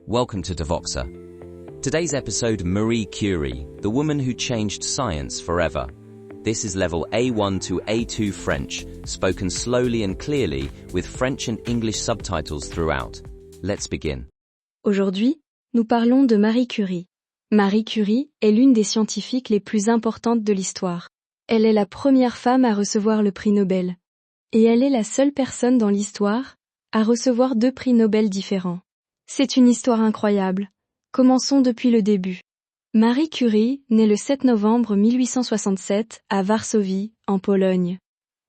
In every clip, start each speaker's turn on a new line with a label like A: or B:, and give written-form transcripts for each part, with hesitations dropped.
A: welcome to Devoxa. Today's episode, Marie Curie, the woman who changed science forever. This is level A1 to A2 French, spoken slowly and clearly with French and English subtitles throughout. Let's begin.
B: Aujourd'hui, nous parlons de Marie Curie. Marie Curie est l'une des scientifiques les plus importantes de l'histoire. Elle est la première femme à recevoir le prix Nobel. Et elle est la seule personne dans l'histoire à recevoir 2 prix Nobel différents. C'est une histoire incroyable. Commençons depuis le début. Marie Curie naît le 7 novembre 1867 à Varsovie, en Pologne.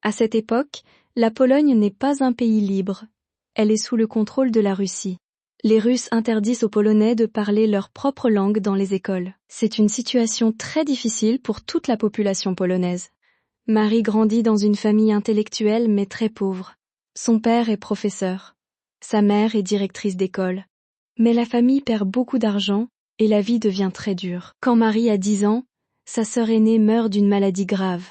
B: À cette époque, la Pologne n'est pas un pays libre. Elle est sous le contrôle de la Russie. Les Russes interdisent aux Polonais de parler leur propre langue dans les écoles. C'est une situation très difficile pour toute la population polonaise. Marie grandit dans une famille intellectuelle mais très pauvre. Son père est professeur. Sa mère est directrice d'école. Mais la famille perd beaucoup d'argent et la vie devient très dure. Quand Marie a 10 ans, sa sœur aînée meurt d'une maladie grave.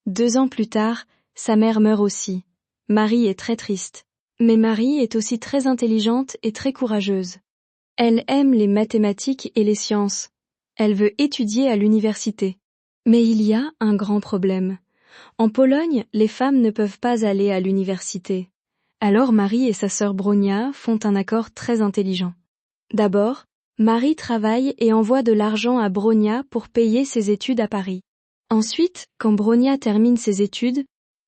B: 2 ans plus tard, sa mère meurt aussi. Marie est très triste. Mais Marie est aussi très intelligente et très courageuse. Elle aime les mathématiques et les sciences. Elle veut étudier à l'université. Mais il y a un grand problème. En Pologne, les femmes ne peuvent pas aller à l'université. Alors Marie et sa sœur Bronia font un accord très intelligent. D'abord, Marie travaille et envoie de l'argent à Bronia pour payer ses études à Paris. Ensuite, quand Bronia termine ses études,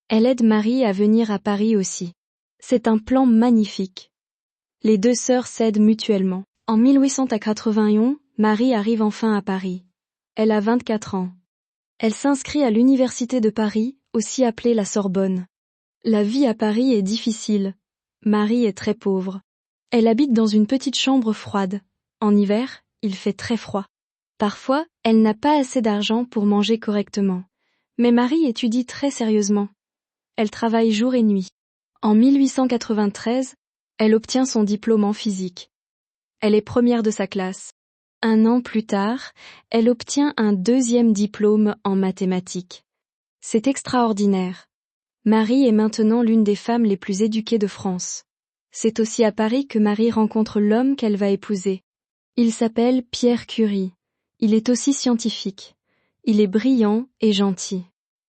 B: elle aide Marie à venir à Paris aussi. C'est un plan magnifique. Les 2 sœurs s'aident mutuellement. En 1891, Marie arrive enfin à Paris. Elle a 24 ans. Elle s'inscrit à l'université de Paris, aussi appelée la Sorbonne. La vie à Paris est difficile. Marie est très pauvre. Elle habite dans une petite chambre froide. En hiver, il fait très froid. Parfois, elle n'a pas assez d'argent pour manger correctement. Mais Marie étudie très sérieusement. Elle travaille jour et nuit. En 1893, elle obtient son diplôme en physique. Elle est première de sa classe. 1 an plus tard, elle obtient un 2e diplôme en mathématiques. C'est extraordinaire. Marie est maintenant l'une des femmes les plus éduquées de France. C'est aussi à Paris que Marie rencontre l'homme qu'elle va épouser. Il s'appelle Pierre Curie. Il est aussi scientifique. Il est brillant et gentil.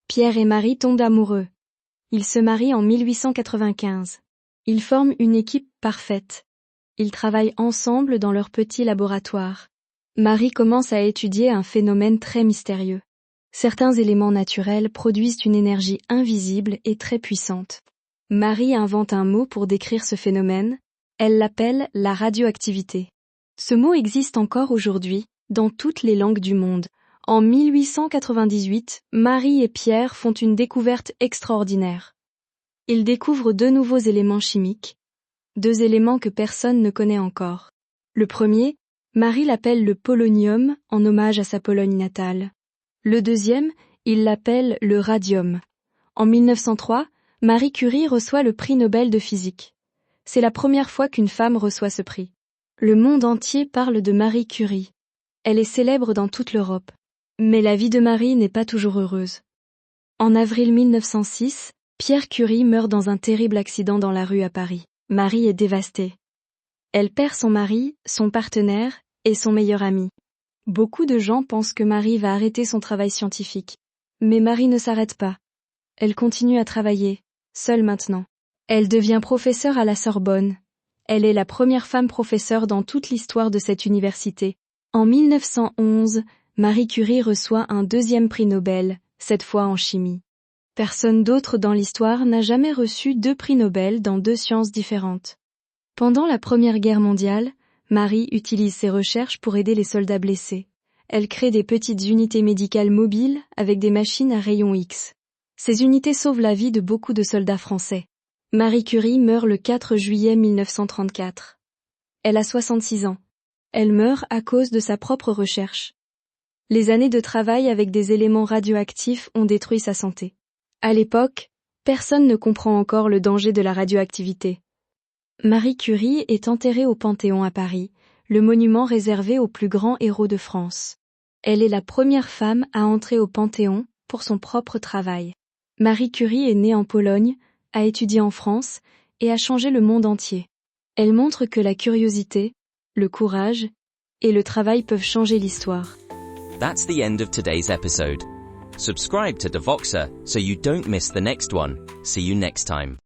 B: Pierre et Marie tombent amoureux. Ils se marient en 1895. Ils forment une équipe parfaite. Ils travaillent ensemble dans leur petit laboratoire. Marie commence à étudier un phénomène très mystérieux. Certains éléments naturels produisent une énergie invisible et très puissante. Marie invente un mot pour décrire ce phénomène. Elle l'appelle la radioactivité. Ce mot existe encore aujourd'hui, dans toutes les langues du monde. En 1898, Marie et Pierre font une découverte extraordinaire. Ils découvrent 2 nouveaux éléments chimiques, 2 éléments que personne ne connaît encore. Le premier, Marie l'appelle le polonium en hommage à sa Pologne natale. Le deuxième, il l'appelle le radium. En 1903, Marie Curie reçoit le prix Nobel de physique. C'est la première fois qu'une femme reçoit ce prix. Le monde entier parle de Marie Curie. Elle est célèbre dans toute l'Europe. Mais la vie de Marie n'est pas toujours heureuse. En avril 1906, Pierre Curie meurt dans un terrible accident dans la rue à Paris. Marie est dévastée. Elle perd son mari, son partenaire et son meilleur ami. Beaucoup de gens pensent que Marie va arrêter son travail scientifique. Mais Marie ne s'arrête pas. Elle continue à travailler, seule maintenant. Elle devient professeure à la Sorbonne. Elle est la première femme professeure dans toute l'histoire de cette université. En 1911, Marie Curie reçoit un 2e prix Nobel, cette fois en chimie. Personne d'autre dans l'histoire n'a jamais reçu 2 prix Nobel dans 2 sciences différentes. Pendant la Première Guerre mondiale, Marie utilise ses recherches pour aider les soldats blessés. Elle crée des petites unités médicales mobiles avec des machines à rayons X. Ces unités sauvent la vie de beaucoup de soldats français. Marie Curie meurt le 4 juillet 1934. Elle a 66 ans. Elle meurt à cause de sa propre recherche. Les années de travail avec des éléments radioactifs ont détruit sa santé. À l'époque, personne ne comprend encore le danger de la radioactivité. Marie Curie est enterrée au Panthéon à Paris, le monument réservé aux plus grands héros de France. Elle est la première femme à entrer au Panthéon pour son propre travail. Marie Curie est née en Pologne, a étudié en France et a changé le monde entier. Elle montre que la curiosité, le courage et le travail peuvent changer l'histoire.
A: That's the end of today's episode. Subscribe to Devoxer so you don't miss the next one. See you next time.